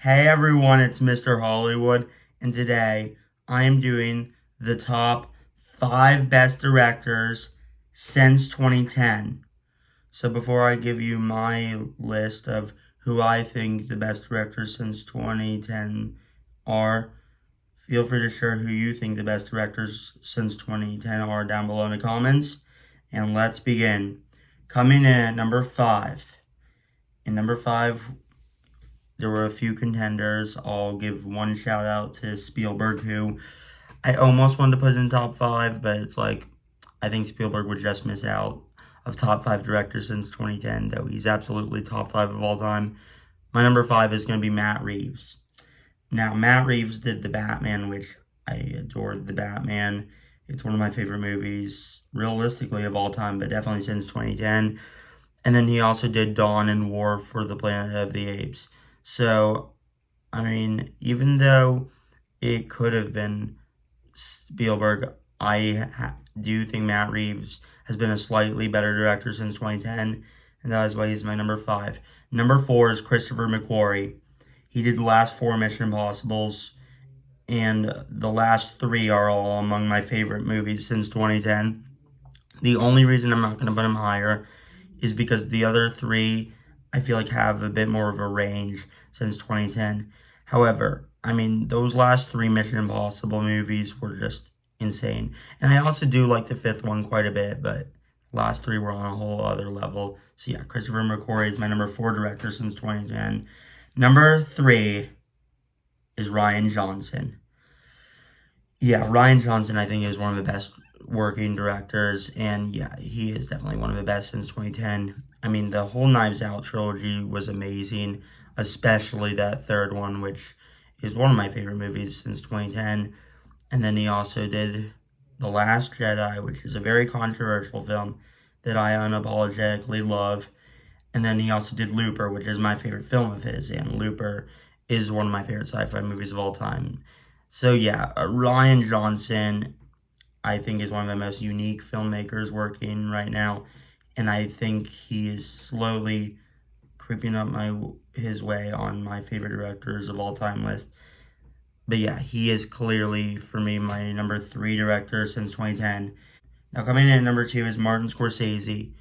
Hey everyone, it's Mr. Hollywood, and today I am doing the top 5 best directors since 2010. So before I give you my list of who I think the best directors since 2010 are, feel free to share who you think the best directors since 2010 are down below in the comments. And let's begin. Coming in at number 5. In number 5, there were a few contenders. I'll give one shout out to Spielberg, who I almost wanted to put in top 5, but it's like I think Spielberg would just miss out of top 5 directors since 2010, though he's absolutely top 5 of all time. My number 5 is going to be Matt Reeves. Now, Matt Reeves did The Batman, which I adored The Batman. It's one of my favorite movies, realistically, of all time, but definitely since 2010. And then he also did Dawn and War for the Planet of the Apes. So, I mean, even though it could have been Spielberg, I do think Matt Reeves has been a slightly better director since 2010, and that is why he's my number 5. Number 4 is Christopher McQuarrie. He did the last 4 Mission Impossibles, and the last 3 are all among my favorite movies since 2010. The only reason I'm not going to put him higher is because the other 3 I feel like have a bit more of a range since 2010. However, I mean, those last 3 Mission Impossible movies were just insane. And I also do like the 5th one quite a bit, but last 3 were on a whole other level. So yeah, Christopher McQuarrie is my number 4 director since 2010. Number 3 is Rian Johnson. Yeah, Rian Johnson I think is one of the best working directors, and yeah, he is definitely one of the best since 2010. I mean, the whole Knives Out trilogy was amazing, especially that third one, which is one of my favorite movies since 2010. And then he also did The Last Jedi, which is a very controversial film that I unapologetically love. And then he also did Looper, which is my favorite film of his, and Looper is one of my favorite sci-fi movies of all time. So yeah, Rian Johnson, I think, is one of the most unique filmmakers working right now, and I think he is slowly creeping up his way on my favorite directors of all time list. But yeah, he is clearly, for me, my number 3 director since 2010. Now coming in at number 2 is Martin Scorsese.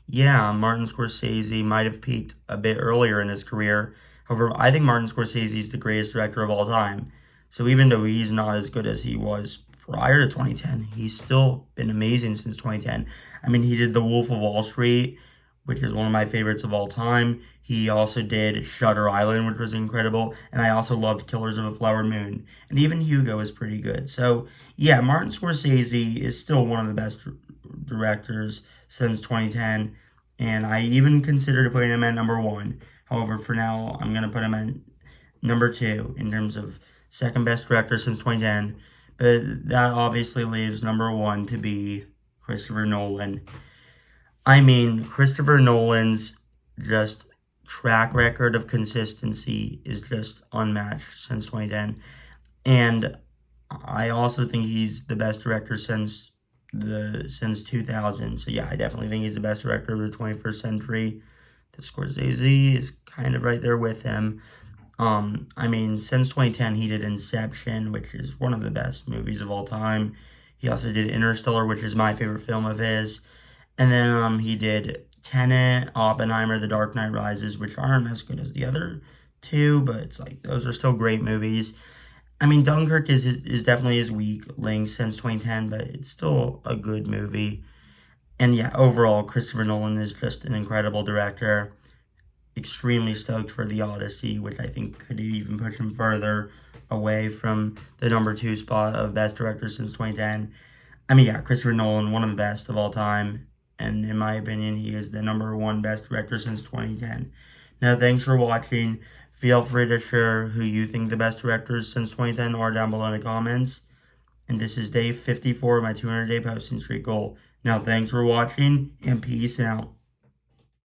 Yeah, Martin Scorsese might have peaked a bit earlier in his career. However, I think Martin Scorsese is the greatest director of all time. So even though he's not as good as he was prior to 2010, he's still been amazing since 2010. I mean, he did The Wolf of Wall Street, which is one of my favorites of all time. He also did Shutter Island, which was incredible. And I also loved Killers of a Flower Moon. And even Hugo is pretty good. So, yeah, Martin Scorsese is still one of the best directors since 2010. And I even considered putting him at number 1. However, for now, I'm going to put him at number 2 in terms of second best director since 2010. But that obviously leaves number 1 to be Christopher Nolan. I mean, Christopher Nolan's just track record of consistency is just unmatched since 2010. And I also think he's the best director since 2000. So yeah, I definitely think he's the best director of the 21st century. The Scorsese is kind of right there with him. I mean, since 2010, he did Inception, which is one of the best movies of all time. He also did Interstellar, which is my favorite film of his. And then he did Tenet, Oppenheimer, The Dark Knight Rises, which aren't as good as the other 2, but it's like those are still great movies. I mean, Dunkirk is definitely his weak link since 2010, but it's still a good movie. And yeah, overall, Christopher Nolan is just an incredible director. Extremely stoked for The Odyssey, which I think could even push him further away from the number 2 spot of best director since 2010. I mean, yeah, Christopher Nolan, one of the best of all time. And in my opinion, he is the number 1 best director since 2010. Now, thanks for watching. Feel free to share who you think the best directors since 2010 are down below in the comments. And this is day 54 of my 200-day posting streak goal. Now, thanks for watching, and peace out.